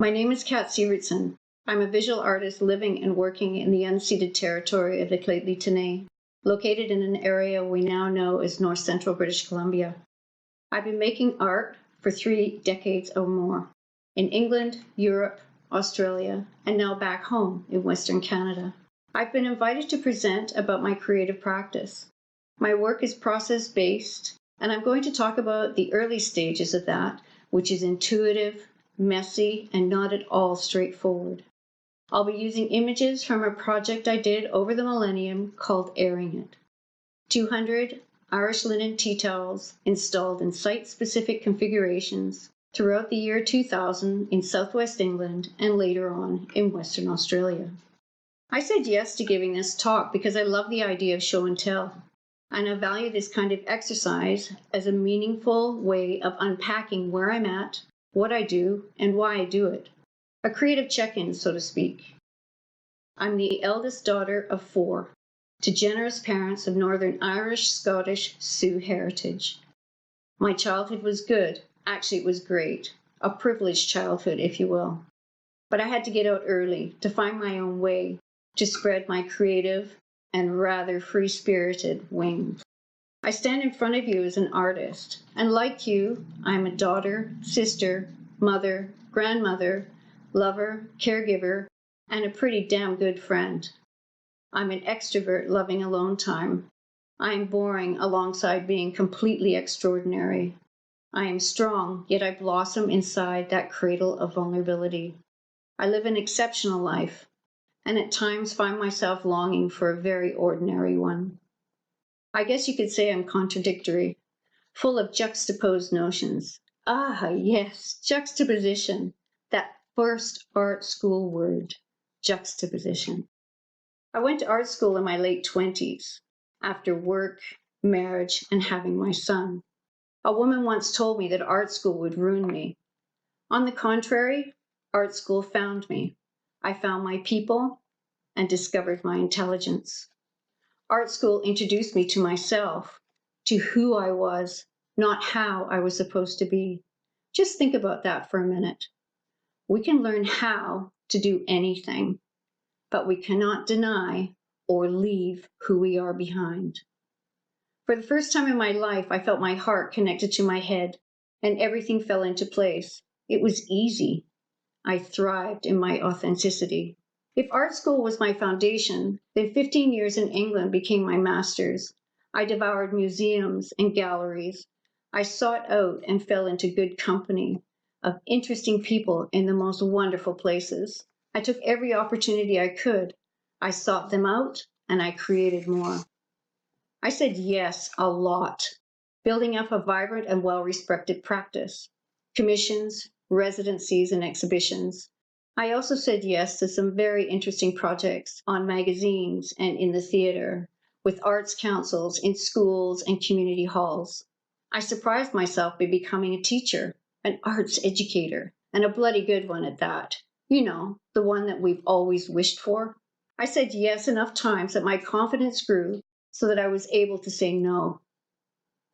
My name is Kat Sivertsen. I'm a visual artist living and working in the unceded territory of the Levitation, located in an area we now know as North Central British Columbia. I've been making art for 3 decades or more, in England, Europe, Australia, and now back home in Western Canada. I've been invited to present about my creative practice. My work is process-based, and I'm going to talk about the early stages of that, which is intuitive, messy, and not at all straightforward. I'll be using images from a project I did over the millennium called Airing It. 200 Irish linen tea towels installed in site-specific configurations throughout the year 2000 in southwest England and later on in Western Australia. I said yes to giving this talk because I love the idea of show and tell, and I value this kind of exercise as a meaningful way of unpacking where I'm at, what I do, and why I do it. A creative check-in, so to speak. I'm the eldest daughter of 4 to generous parents of Northern Irish, Scottish, Sioux heritage. My childhood was good. Actually, it was great. A privileged childhood, if you will. But I had to get out early to find my own way, to spread my creative and rather free-spirited wings. I stand in front of you as an artist, and like you, I'm a daughter, sister, mother, grandmother, lover, caregiver, and a pretty damn good friend. I'm an extrovert loving alone time. I am boring alongside being completely extraordinary. I am strong, yet I blossom inside that cradle of vulnerability. I live an exceptional life, and at times find myself longing for a very ordinary one. I guess you could say I'm contradictory, full of juxtaposed notions. Ah, yes, juxtaposition. That first art school word, juxtaposition. I went to art school in my late 20s, after work, marriage, and having my son. A woman once told me that art school would ruin me. On the contrary, art school found me. I found my people and discovered my intelligence. Art school introduced me to myself, to who I was, not how I was supposed to be. Just think about that for a minute. We can learn how to do anything, but we cannot deny or leave who we are behind. For the first time in my life, I felt my heart connected to my head, and everything fell into place. It was easy. I thrived in my authenticity. If art school was my foundation, then 15 years in England became my master's. I devoured museums and galleries. I sought out and fell into good company of interesting people in the most wonderful places. I took every opportunity I could. I sought them out, and I created more. I said yes a lot, building up a vibrant and well-respected practice, commissions, residencies, and exhibitions. I also said yes to some very interesting projects on magazines and in the theater, with arts councils in schools and community halls. I surprised myself by becoming a teacher, an arts educator, and a bloody good one at that. You know, the one that we've always wished for. I said yes enough times that my confidence grew so that I was able to say no.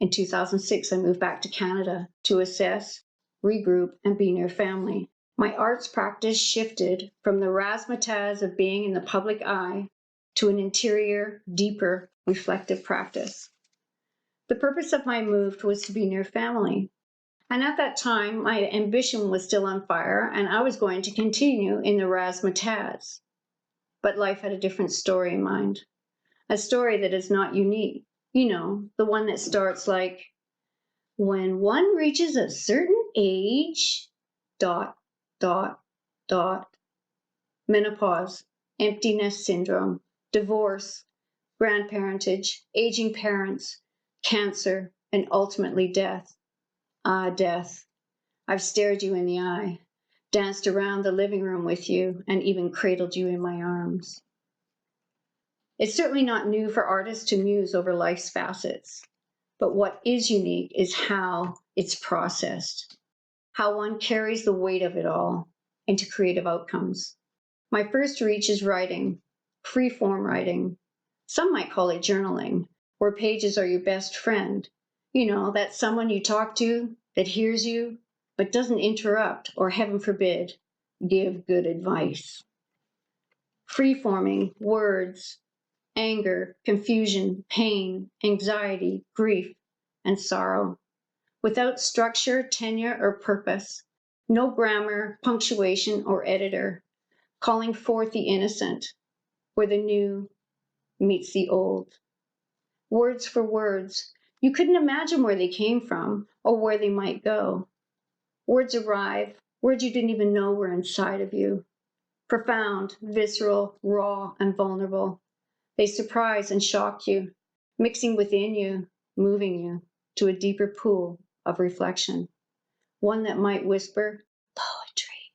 In 2006, I moved back to Canada to assess, regroup, and be near family. My arts practice shifted from the razzmatazz of being in the public eye to an interior, deeper, reflective practice. The purpose of my move was to be near family. And at that time, my ambition was still on fire, and I was going to continue in the razzmatazz. But life had a different story in mind. A story that is not unique. You know, the one that starts like, when one reaches a certain age, ... menopause, empty nest syndrome, divorce, grandparentage, aging parents, cancer, and ultimately death. Ah, death. I've stared you in the eye, danced around the living room with you, and even cradled you in my arms. It's certainly not new for artists to muse over life's facets, but what is unique is how it's processed, how one carries the weight of it all into creative outcomes. My first reach is writing, free-form writing. Some might call it journaling, where pages are your best friend. You know, that's someone you talk to that hears you, but doesn't interrupt or, heaven forbid, give good advice. Free-forming words, anger, confusion, pain, anxiety, grief, and sorrow. Without structure, tenure, or purpose. No grammar, punctuation, or editor. Calling forth the innocent, where the new meets the old. Words for words. You couldn't imagine where they came from or where they might go. Words arrive, words you didn't even know were inside of you. Profound, visceral, raw, and vulnerable. They surprise and shock you, mixing within you, moving you to a deeper pool of reflection. One that might whisper, poetry.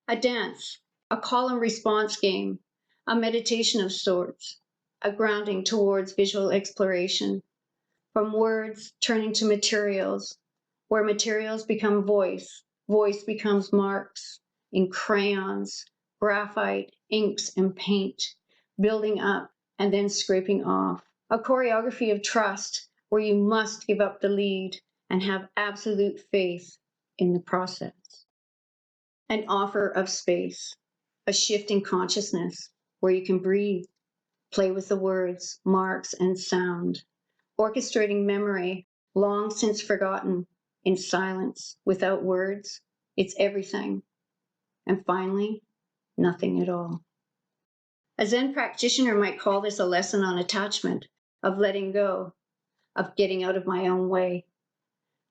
A dance, a call and response game, a meditation of sorts, a grounding towards visual exploration. From words turning to materials, where materials become voice, voice becomes marks in crayons, graphite, inks, and paint, building up and then scraping off. A choreography of trust where you must give up the lead and have absolute faith in the process. An offer of space, a shift in consciousness where you can breathe, play with the words, marks, and sound, orchestrating memory long since forgotten in silence, without words. It's everything. And finally, nothing at all. A Zen practitioner might call this a lesson on attachment, of letting go, of getting out of my own way.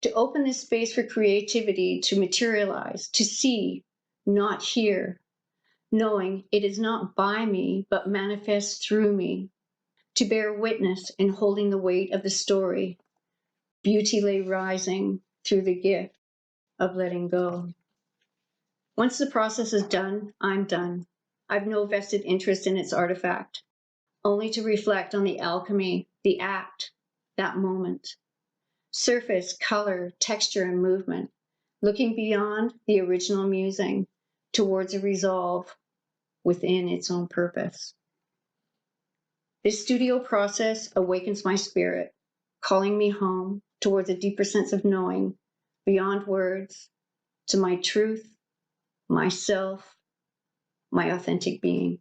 To open this space for creativity to materialize, to see, not hear, knowing it is not by me, but manifests through me. To bear witness in holding the weight of the story. Beauty lay rising through the gift of letting go. Once the process is done, I'm done. I've no vested interest in its artifact, only to reflect on the alchemy, the act, that moment. Surface, color, texture, and movement, looking beyond the original musing towards a resolve within its own purpose. This studio process awakens my spirit, calling me home towards a deeper sense of knowing, beyond words, to my truth, myself, my authentic being.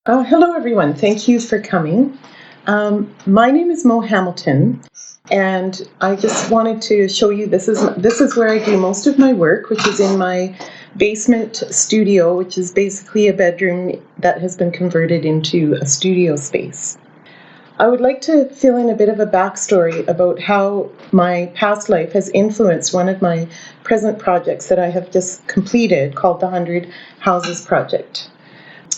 Hello, everyone. Thank you for coming. My name is Mo Hamilton, and I just wanted to show you this is where I do most of my work, which is in my basement studio, which is basically a bedroom that has been converted into a studio space. I would like to fill in a bit of a backstory about how my past life has influenced one of my present projects that I have just completed called the 100 Houses Project,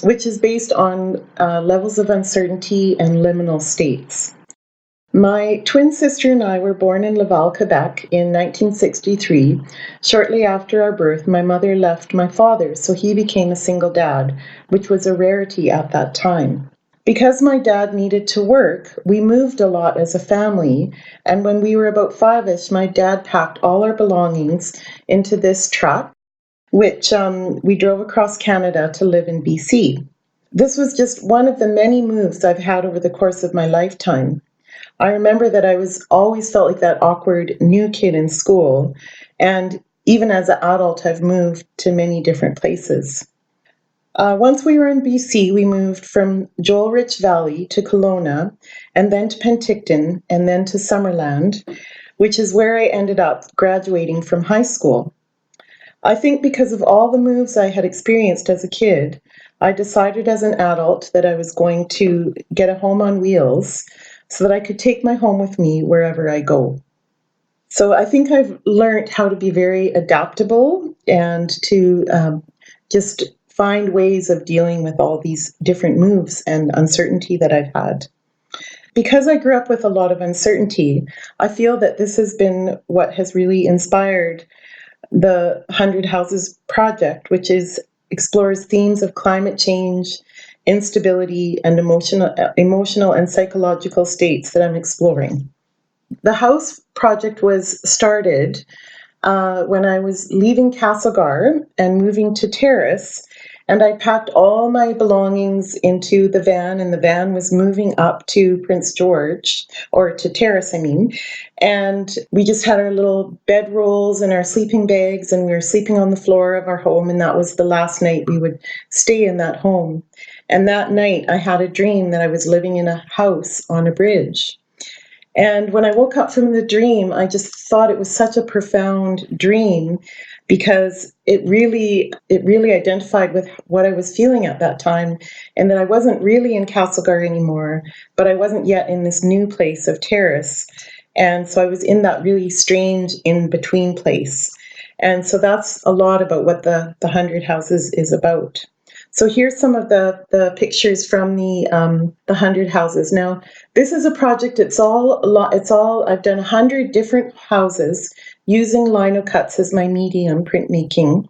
which is based on levels of uncertainty and liminal states. My twin sister and I were born in Lavallee, Quebec in 1963. Shortly after our birth, my mother left my father, so he became a single dad, which was a rarity at that time. Because my dad needed to work, we moved a lot as a family, and when we were about 5-ish, my dad packed all our belongings into this truck, which we drove across Canada to live in BC. This was just one of the many moves I've had over the course of my lifetime. I remember that I always felt like that awkward new kid in school, and even as an adult, I've moved to many different places. Once we were in BC, we moved from Joel-Rich Valley to Kelowna, and then to Penticton, and then to Summerland, which is where I ended up graduating from high school. I think because of all the moves I had experienced as a kid, I decided as an adult that I was going to get a home on wheels so that I could take my home with me wherever I go. So I think I've learned how to be very adaptable and to just find ways of dealing with all these different moves and uncertainty that I've had. Because I grew up with a lot of uncertainty, I feel that this has been what has really inspired the 100 Houses project, which explores themes of climate change, instability, and emotional and psychological states that I'm exploring. The house project was started when I was leaving Castlegar and moving to Terrace, and I packed all my belongings into the van, and the van was moving up to Prince George, or to Terrace, I mean. And we just had our little bedrolls and our sleeping bags, and we were sleeping on the floor of our home, and that was the last night we would stay in that home. And that night, I had a dream that I was living in a house on a bridge. And when I woke up from the dream, I just thought it was such a profound dream because it really identified with what I was feeling at that time, and that I wasn't really in Castlegar anymore, but I wasn't yet in this new place of Terrace. And so I was in that really strange in-between place. And so that's a lot about what the 100 Houses is about. So here's some of the pictures from the 100 Houses. Now, this is a project. It's all. I've done 100 different houses using lino cuts as my medium, printmaking.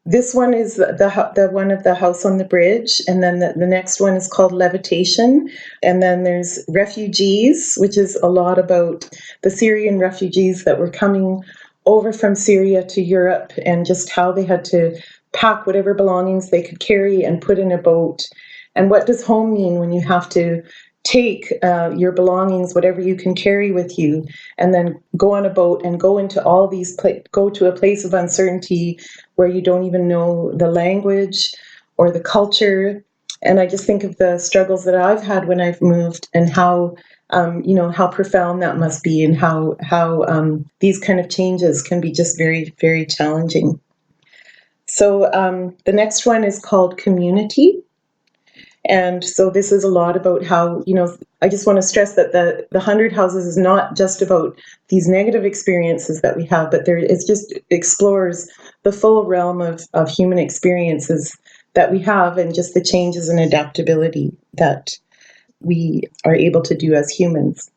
This one is the one of the house on the bridge, and then the next one is called Levitation, and then there's Refugees, which is a lot about the Syrian refugees that were coming over from Syria to Europe, and just how they had to pack whatever belongings they could carry and put in a boat. And what does home mean when you have to take your belongings, whatever you can carry with you, and then go on a boat and go into all these go to a place of uncertainty where you don't even know the language or the culture. And I just think of the struggles that I've had when I've moved, and how how profound that must be, and how these kind of changes can be just very, very challenging. So the next one is called Community. And so this is a lot about how, I just want to stress that the 100 Houses is not just about these negative experiences that we have, but it just explores the full realm of human experiences that we have, and just the changes and adaptability that we are able to do as humans.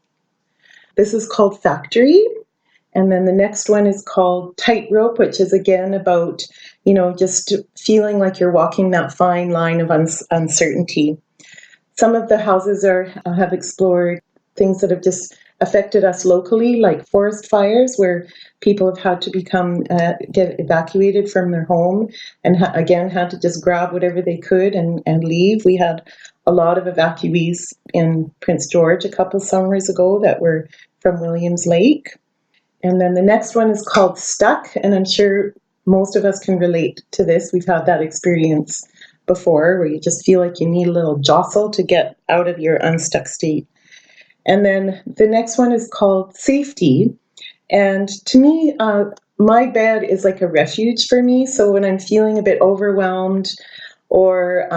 This is called Factory. And then the next one is called Tightrope, which is again about, just feeling like you're walking that fine line of uncertainty. Some of the houses have explored things that have just affected us locally, like forest fires, where people have had to get evacuated from their home, and again had to just grab whatever they could and leave. We had a lot of evacuees in Prince George a couple summers ago that were from Williams Lake. And then the next one is called Stuck, and I'm sure most of us can relate to this. We've had that experience before, where you just feel like you need a little jostle to get out of your unstuck state. And then the next one is called Safety. And to me, my bed is like a refuge for me. So when I'm feeling a bit overwhelmed, or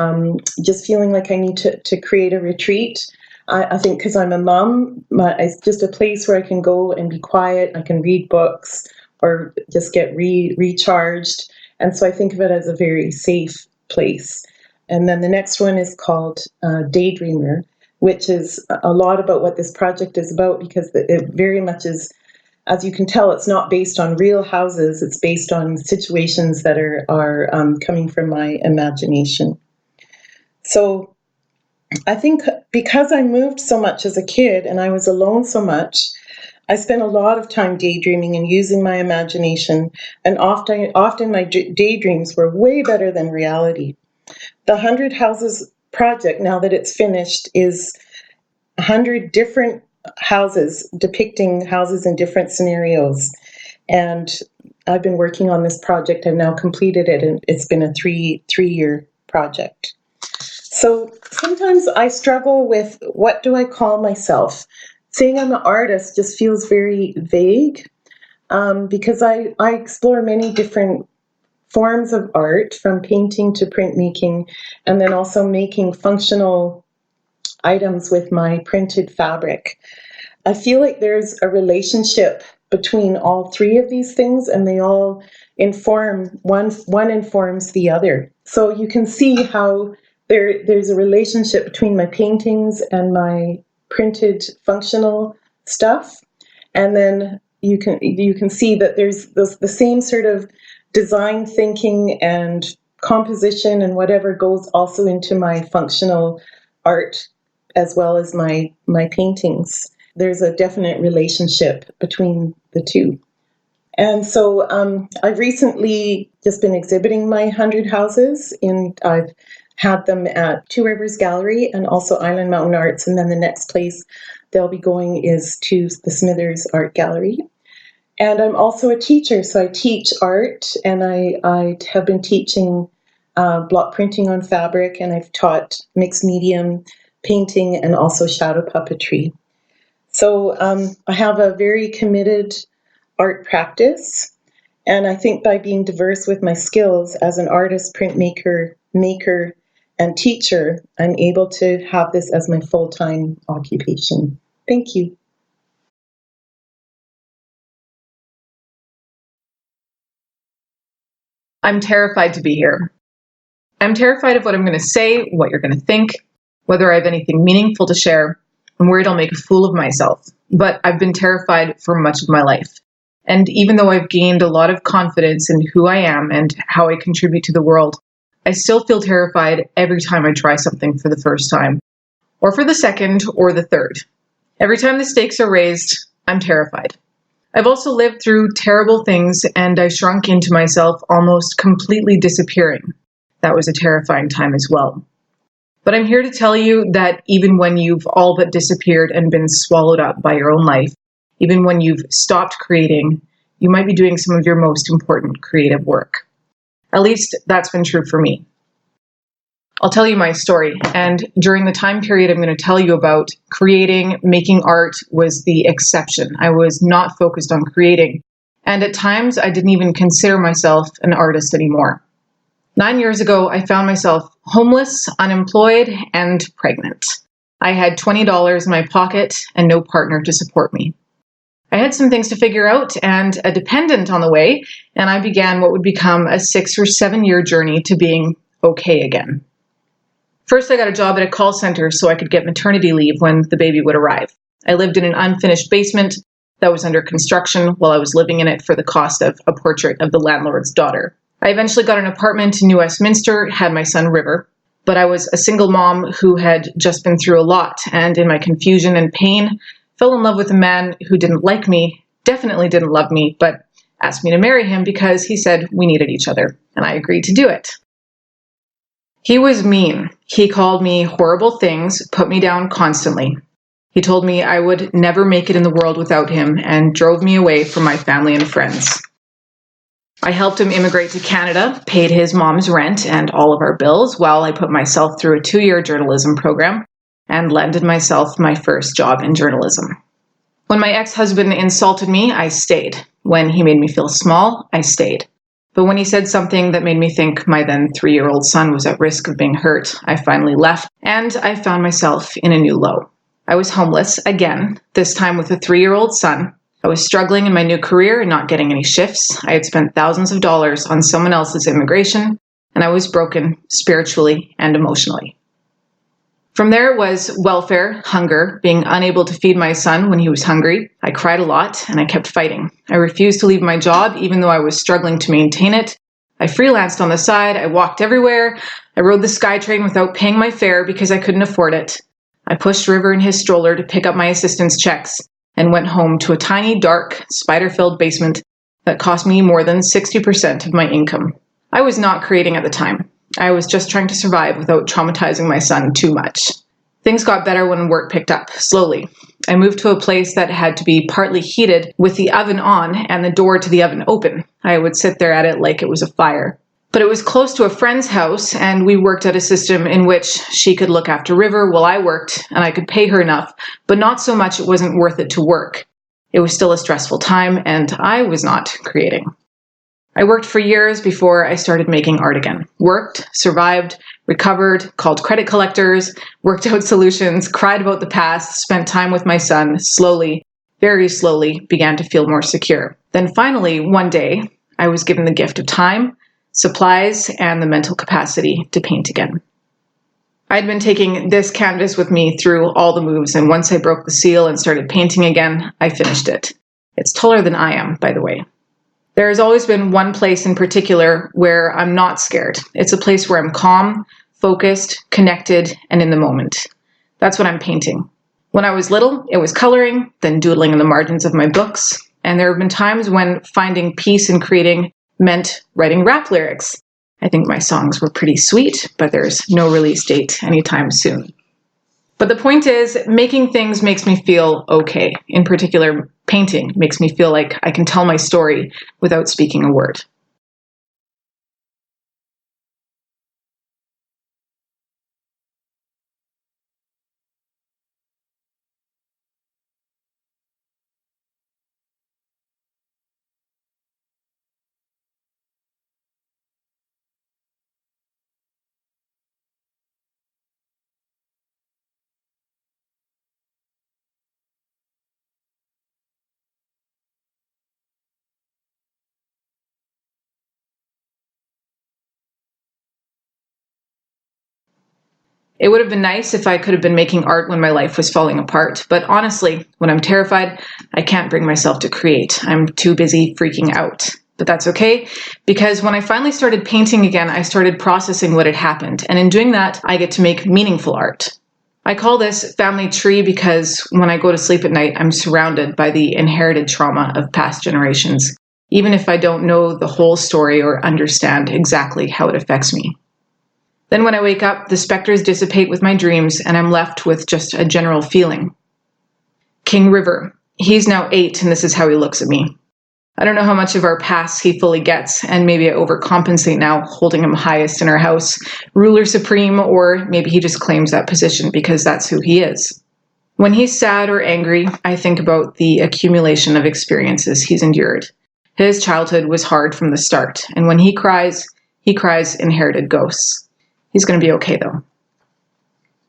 just feeling like I need to create a retreat, I think because I'm a mom, it's just a place where I can go and be quiet. I can read books or just get recharged. And so I think of it as a very safe place. And then the next one is called Daydreamer, which is a lot about what this project is about, because it very much is, as you can tell, it's not based on real houses. It's based on situations that are coming from my imagination. So I think because I moved so much as a kid and I was alone so much, I spent a lot of time daydreaming and using my imagination, and often my daydreams were way better than reality. The 100 Houses project, now that it's finished, is 100 different houses depicting houses in different scenarios. And I've been working on this project. I've now completed it, and it's been a three-year project. So sometimes I struggle with, what do I call myself? Saying I'm an artist just feels very vague, because I explore many different forms of art, from painting to printmaking, and then also making functional items with my printed fabric. I feel like there's a relationship between all three of these things, and they all inform, one informs the other. So you can see how there's a relationship between my paintings and my printed functional stuff. And then you can see that there's the same sort of design thinking and composition and whatever goes also into my functional art as well as my paintings. There's a definite relationship between the two. And so I've recently just been exhibiting my 100 houses. I've had them at Two Rivers Gallery and also Island Mountain Arts, and then the next place they'll be going is to the Smithers Art Gallery. And I'm also a teacher, so I teach art, and I have been teaching block printing on fabric, and I've taught mixed medium painting and also shadow puppetry. So I have a very committed art practice, and I think by being diverse with my skills as an artist, printmaker, maker, and teacher, I'm able to have this as my full-time occupation. Thank you. I'm terrified to be here. I'm terrified of what I'm going to say, what you're going to think, whether I have anything meaningful to share, and worried I'll make a fool of myself. But I've been terrified for much of my life. And even though I've gained a lot of confidence in who I am and how I contribute to the world, I still feel terrified every time I try something for the first time, or for the second or the third. Every time the stakes are raised, I'm terrified. I've also lived through terrible things, and I shrunk into myself, almost completely disappearing. That was a terrifying time as well. But I'm here to tell you that even when you've all but disappeared and been swallowed up by your own life, even when you've stopped creating, you might be doing some of your most important creative work. At least that's been true for me. I'll tell you my story, and during the time period I'm going to tell you about, creating, making art was the exception. I was not focused on creating, and at times I didn't even consider myself an artist anymore. 9 years ago, I found myself homeless, unemployed, and pregnant. I had $20 in my pocket and no partner to support me. I had some things to figure out and a dependent on the way, and I began what would become a 6 or 7 year journey to being okay again. First, I got a job at a call center so I could get maternity leave when the baby would arrive. I lived in an unfinished basement that was under construction while I was living in it for the cost of a portrait of the landlord's daughter. I eventually got an apartment in New Westminster, had my son River, but I was a single mom who had just been through a lot, and in my confusion and pain, fell in love with a man who didn't like me, definitely didn't love me, but asked me to marry him because he said we needed each other, and I agreed to do it. He was mean. He called me horrible things, put me down constantly. He told me I would never make it in the world without him, and drove me away from my family and friends. I helped him immigrate to Canada, paid his mom's rent and all of our bills while I put myself through a 2-year journalism program and landed myself my first job in journalism. When my ex-husband insulted me, I stayed. When he made me feel small, I stayed. But when he said something that made me think my then 3-year-old son was at risk of being hurt, I finally left, and I found myself in a new low. I was homeless again, this time with a 3-year-old son. I was struggling in my new career and not getting any shifts. I had spent thousands of dollars on someone else's immigration, and I was broken spiritually and emotionally. From there it was welfare, hunger, being unable to feed my son when he was hungry. I cried a lot, and I kept fighting. I refused to leave my job, even though I was struggling to maintain it. I freelanced on the side. I walked everywhere. I rode the SkyTrain without paying my fare because I couldn't afford it. I pushed River in his stroller to pick up my assistant's checks and went home to a tiny, dark, spider-filled basement that cost me more than 60% of my income. I was not creating at the time. I was just trying to survive without traumatizing my son too much. Things got better when work picked up, slowly. I moved to a place that had to be partly heated with the oven on and the door to the oven open. I would sit there at it like it was a fire. But it was close to a friend's house, and we worked out a system in which she could look after River while I worked, and I could pay her enough, but not so much it wasn't worth it to work. It was still a stressful time, and I was not creating. I worked for years before I started making art again. Worked, survived, recovered, called credit collectors, worked out solutions, cried about the past, spent time with my son, slowly, very slowly, began to feel more secure. Then finally, one day, I was given the gift of time, supplies, and the mental capacity to paint again. I'd been taking this canvas with me through all the moves, and once I broke the seal and started painting again, I finished it. It's taller than I am, by the way. There has always been one place in particular where I'm not scared. It's a place where I'm calm, focused, connected, and in the moment. That's what I'm painting. When I was little, it was coloring, then doodling in the margins of my books, and there have been times when finding peace in creating meant writing rap lyrics. I think my songs were pretty sweet, but there's no release date anytime soon. But the point is, making things makes me feel okay. In particular, painting makes me feel like I can tell my story without speaking a word. It would have been nice if I could have been making art when my life was falling apart, but honestly, when I'm terrified, I can't bring myself to create. I'm too busy freaking out. But that's okay, because when I finally started painting again, I started processing what had happened, and in doing that, I get to make meaningful art. I call this family tree because when I go to sleep at night, I'm surrounded by the inherited trauma of past generations, even if I don't know the whole story or understand exactly how it affects me. Then when I wake up, the specters dissipate with my dreams, and I'm left with just a general feeling. King River. He's now 8, and this is how he looks at me. I don't know how much of our past he fully gets, and maybe I overcompensate now, holding him highest in our house, ruler supreme, or maybe he just claims that position because that's who he is. When he's sad or angry, I think about the accumulation of experiences he's endured. His childhood was hard from the start, and when he cries inherited ghosts. He's going to be okay, though.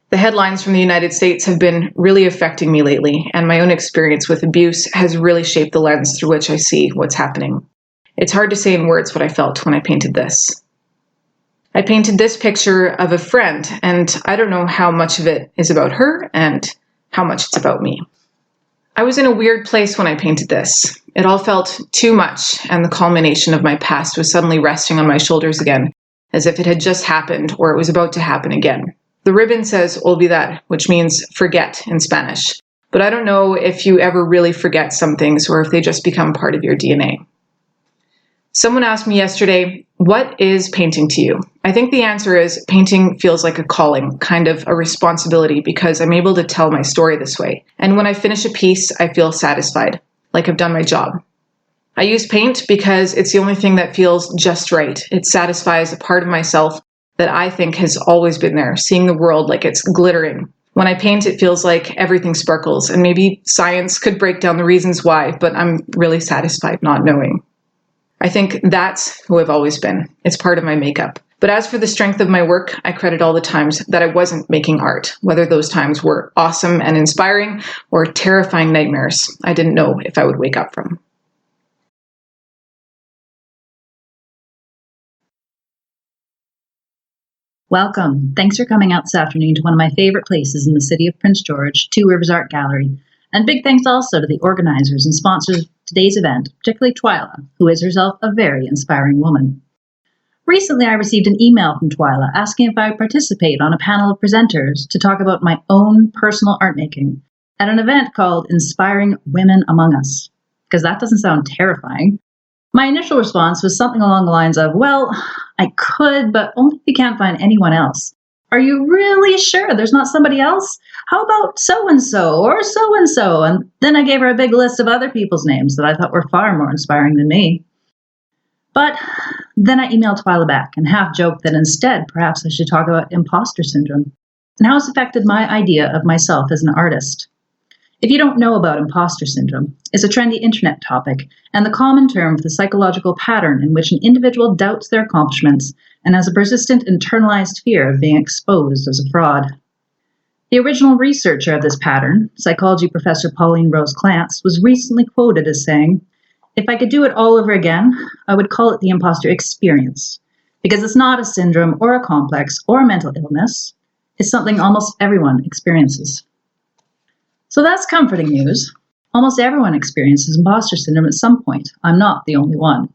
The headlines from the United States have been really affecting me lately, and my own experience with abuse has really shaped the lens through which I see what's happening. It's hard to say in words what I felt when I painted this. I painted this picture of a friend, and I don't know how much of it is about her and how much it's about me. I was in a weird place when I painted this. It all felt too much, and the culmination of my past was suddenly resting on my shoulders again, as if it had just happened or it was about to happen again. The ribbon says olvidar, which means forget in Spanish, but I don't know if you ever really forget some things or if they just become part of your DNA. Someone asked me yesterday, what is painting to you? I think the answer is painting feels like a calling, kind of a responsibility, because I'm able to tell my story this way. And when I finish a piece, I feel satisfied, like I've done my job. I use paint because it's the only thing that feels just right. It satisfies a part of myself that I think has always been there, seeing the world like it's glittering. When I paint, it feels like everything sparkles, and maybe science could break down the reasons why, but I'm really satisfied not knowing. I think that's who I've always been. It's part of my makeup. But as for the strength of my work, I credit all the times that I wasn't making art, whether those times were awesome and inspiring or terrifying nightmares I didn't know if I would wake up from. Welcome. Thanks for coming out this afternoon to one of my favorite places in the city of Prince George, Two Rivers Art Gallery. And big thanks also to the organizers and sponsors of today's event, particularly Twyla, who is herself a very inspiring woman. Recently, I received an email from Twyla asking if I would participate on a panel of presenters to talk about my own personal art making at an event called Inspiring Women Among Us, because that doesn't sound terrifying. My initial response was something along the lines of, well, I could, but only if you can't find anyone else. Are you really sure there's not somebody else? How about so-and-so or so-and-so? And then I gave her a big list of other people's names that I thought were far more inspiring than me. But then I emailed Twyla back and half-joked that instead perhaps I should talk about imposter syndrome and how it's affected my idea of myself as an artist. If you don't know about imposter syndrome, it's a trendy internet topic and the common term for the psychological pattern in which an individual doubts their accomplishments and has a persistent internalized fear of being exposed as a fraud. The original researcher of this pattern, psychology professor Pauline Rose Clance, was recently quoted as saying, "If I could do it all over again, I would call it the imposter experience, because it's not a syndrome or a complex or a mental illness. It's something almost everyone experiences." So that's comforting news. Almost everyone experiences imposter syndrome at some point. I'm not the only one.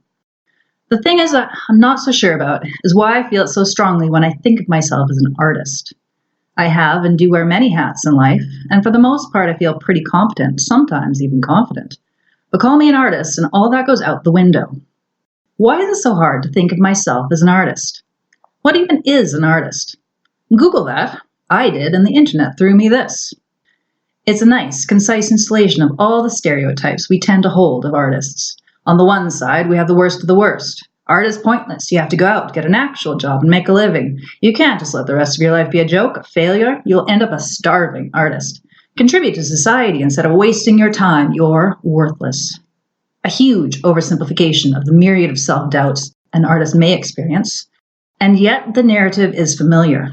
The thing is that I'm not so sure about is why I feel it so strongly when I think of myself as an artist. I have and do wear many hats in life, and for the most part I feel pretty competent, sometimes even confident. But call me an artist and all that goes out the window. Why is it so hard to think of myself as an artist? What even is an artist? Google that. I did, and the internet threw me this. It's a nice, concise installation of all the stereotypes we tend to hold of artists. On the one side, we have the worst of the worst. Art is pointless. You have to go out, get an actual job, and make a living. You can't just let the rest of your life be a joke, a failure. You'll end up a starving artist. Contribute to society instead of wasting your time. You're worthless. A huge oversimplification of the myriad of self-doubts an artist may experience, and yet the narrative is familiar.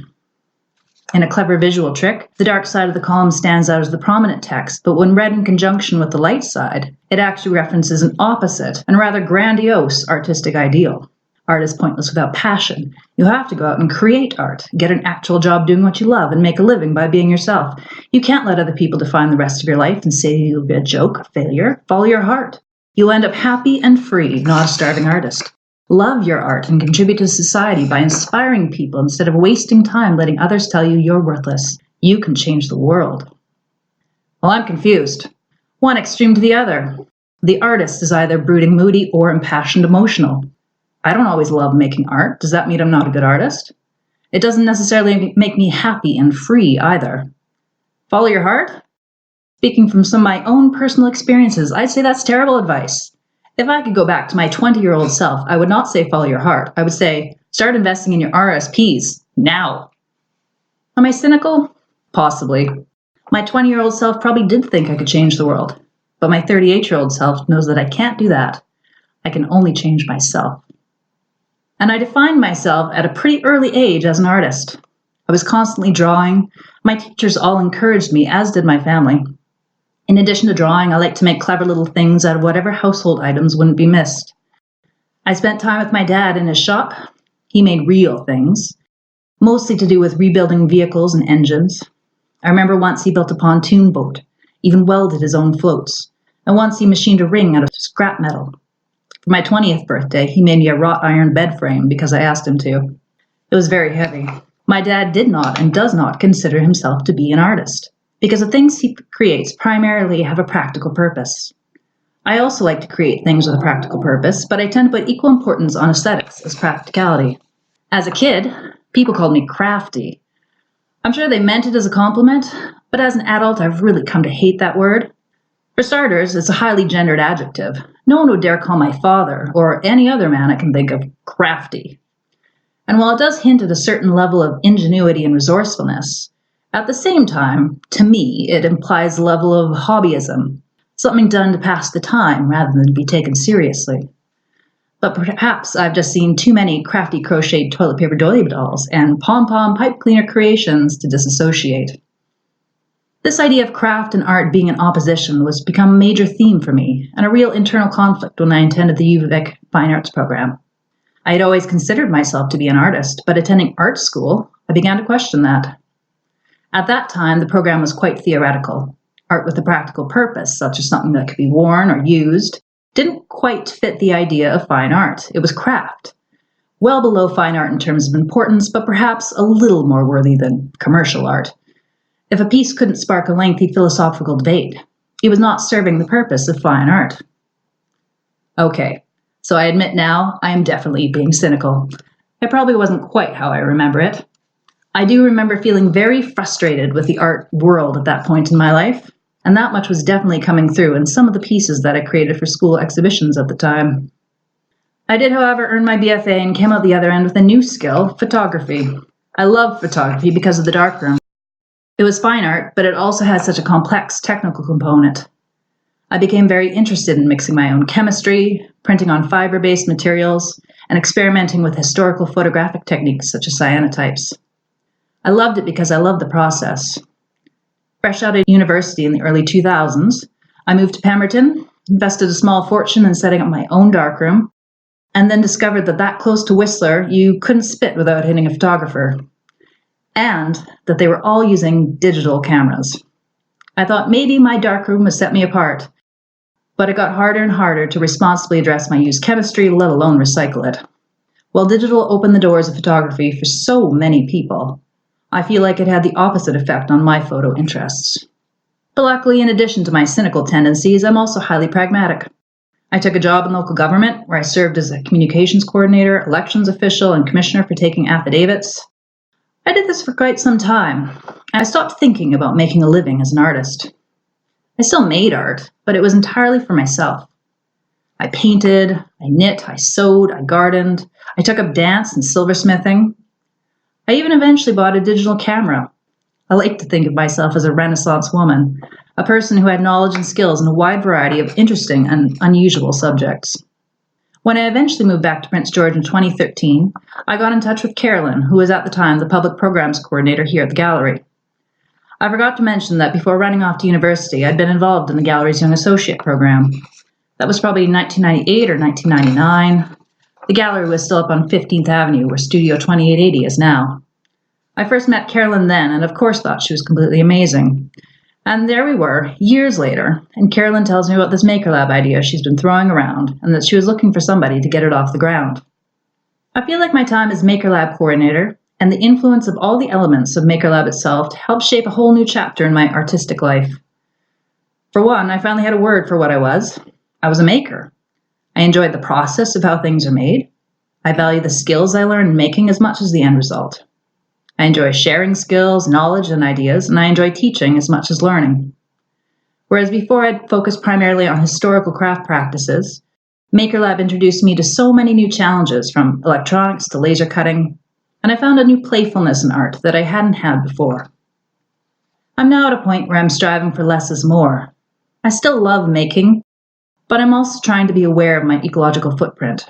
In a clever visual trick, the dark side of the column stands out as the prominent text, but when read in conjunction with the light side, it actually references an opposite and rather grandiose artistic ideal. Art is pointless without passion. You have to go out and create art, get an actual job doing what you love, and make a living by being yourself. You can't let other people define the rest of your life and say you'll be a joke, a failure. Follow your heart. You'll end up happy and free, not a starving artist. Love your art and contribute to society by inspiring people instead of wasting time letting others tell you you're worthless. You can change the world. Well, I'm confused. One extreme to the other. The artist is either brooding, moody, or impassioned, emotional. I don't always love making art. Does that mean I'm not a good artist? It doesn't necessarily make me happy and free either. Follow your heart? Speaking from some of my own personal experiences, I'd say that's terrible advice. If I could go back to my 20-year-old self, I would not say follow your heart. I would say start investing in your RSPs now. Am I cynical? Possibly. My 20-year-old self probably did think I could change the world, but my 38-year-old self knows that I can't do that. I can only change myself. And I defined myself at a pretty early age as an artist. I was constantly drawing. My teachers all encouraged me, as did my family. In addition to drawing, I like to make clever little things out of whatever household items wouldn't be missed. I spent time with my dad in his shop. He made real things, mostly to do with rebuilding vehicles and engines. I remember once he built a pontoon boat, even welded his own floats, and once he machined a ring out of scrap metal. For my 20th birthday, he made me a wrought iron bed frame because I asked him to. It was very heavy. My dad did not and does not consider himself to be an artist, because the things he creates primarily have a practical purpose. I also like to create things with a practical purpose, but I tend to put equal importance on aesthetics as practicality. As a kid, people called me crafty. I'm sure they meant it as a compliment, but as an adult, I've really come to hate that word. For starters, it's a highly gendered adjective. No one would dare call my father, or any other man I can think of, crafty. And while it does hint at a certain level of ingenuity and resourcefulness, at the same time, to me, it implies a level of hobbyism, something done to pass the time rather than be taken seriously. But perhaps I've just seen too many crafty crocheted toilet paper doily dolls and pom-pom pipe cleaner creations to disassociate. This idea of craft and art being in opposition was become a major theme for me and a real internal conflict when I attended the UVic Fine Arts program. I had always considered myself to be an artist, but attending art school, I began to question that. At that time, the program was quite theoretical. Art with a practical purpose, such as something that could be worn or used, didn't quite fit the idea of fine art. It was craft. Well below fine art in terms of importance, but perhaps a little more worthy than commercial art. If a piece couldn't spark a lengthy philosophical debate, it was not serving the purpose of fine art. Okay, so I admit now I am definitely being cynical. It probably wasn't quite how I remember it. I do remember feeling very frustrated with the art world at that point in my life, and that much was definitely coming through in some of the pieces that I created for school exhibitions at the time. I did, however, earn my BFA and came out the other end with a new skill, photography. I love photography because of the darkroom. It was fine art, but it also had such a complex technical component. I became very interested in mixing my own chemistry, printing on fiber-based materials, and experimenting with historical photographic techniques such as cyanotypes. I loved it because I loved the process. Fresh out of university in the early 2000s, I moved to Pemberton, invested a small fortune in setting up my own darkroom, and then discovered that close to Whistler, you couldn't spit without hitting a photographer, and that they were all using digital cameras. I thought maybe my darkroom would set me apart, but it got harder and harder to responsibly address my used chemistry, let alone recycle it. While digital opened the doors of photography for so many people, I feel like it had the opposite effect on my photo interests. But luckily, in addition to my cynical tendencies, I'm also highly pragmatic. I took a job in local government where I served as a communications coordinator, elections official, and commissioner for taking affidavits. I did this for quite some time. I stopped thinking about making a living as an artist. I still made art, but it was entirely for myself. I painted, I knit, I sewed, I gardened, I took up dance and silversmithing. I even eventually bought a digital camera. I like to think of myself as a Renaissance woman, a person who had knowledge and skills in a wide variety of interesting and unusual subjects. When I eventually moved back to Prince George in 2013, I got in touch with Carolyn, who was at the time the public programs coordinator here at the gallery. I forgot to mention that before running off to university, I'd been involved in the gallery's Young Associate program. That was probably 1998 or 1999. The gallery was still up on 15th Avenue, where Studio 2880 is now. I first met Carolyn then, and of course thought she was completely amazing. And there we were, years later, and Carolyn tells me about this Maker Lab idea she's been throwing around, and that she was looking for somebody to get it off the ground. I feel like my time as Maker Lab coordinator and the influence of all the elements of Maker Lab itself helped shape a whole new chapter in my artistic life. For one, I finally had a word for what I was. I was a maker. I enjoyed the process of how things are made. I value the skills I learned making as much as the end result. I enjoy sharing skills, knowledge, and ideas, and I enjoy teaching as much as learning. Whereas before I'd focused primarily on historical craft practices, Maker Lab introduced me to so many new challenges, from electronics to laser cutting, and I found a new playfulness in art that I hadn't had before. I'm now at a point where I'm striving for less is more. I still love making, but I'm also trying to be aware of my ecological footprint.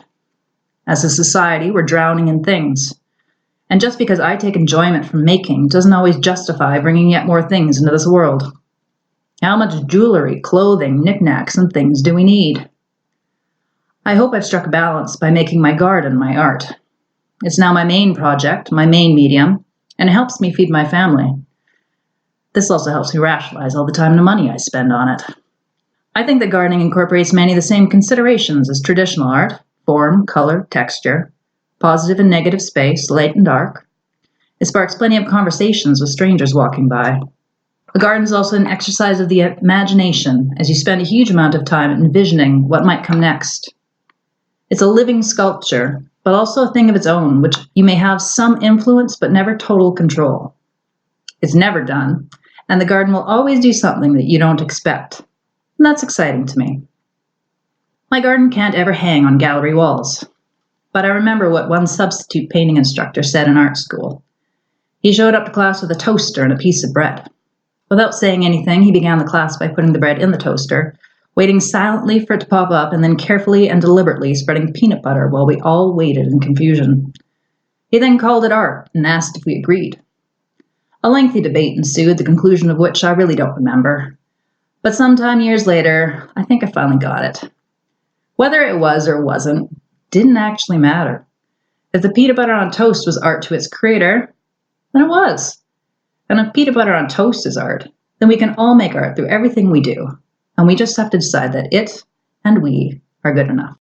As a society, we're drowning in things. And just because I take enjoyment from making doesn't always justify bringing yet more things into this world. How much jewelry, clothing, knickknacks, and things do we need? I hope I've struck a balance by making my garden my art. It's now my main project, my main medium, and it helps me feed my family. This also helps me rationalize all the time and money I spend on it. I think that gardening incorporates many of the same considerations as traditional art: form, color, texture, positive and negative space, light and dark. It sparks plenty of conversations with strangers walking by. A garden is also an exercise of the imagination, as you spend a huge amount of time envisioning what might come next. It's a living sculpture, but also a thing of its own, which you may have some influence but never total control. It's never done, and the garden will always do something that you don't expect. And that's exciting to me. My garden can't ever hang on gallery walls. But I remember what one substitute painting instructor said in art school. He showed up to class with a toaster and a piece of bread. Without saying anything, he began the class by putting the bread in the toaster, waiting silently for it to pop up, and then carefully and deliberately spreading peanut butter while we all waited in confusion. He then called it art and asked if we agreed. A lengthy debate ensued, the conclusion of which I really don't remember. But sometime years later, I think I finally got it. Whether it was or wasn't didn't actually matter. If the peanut butter on toast was art to its creator, then it was. And if peanut butter on toast is art, then we can all make art through everything we do. And we just have to decide that it and we are good enough.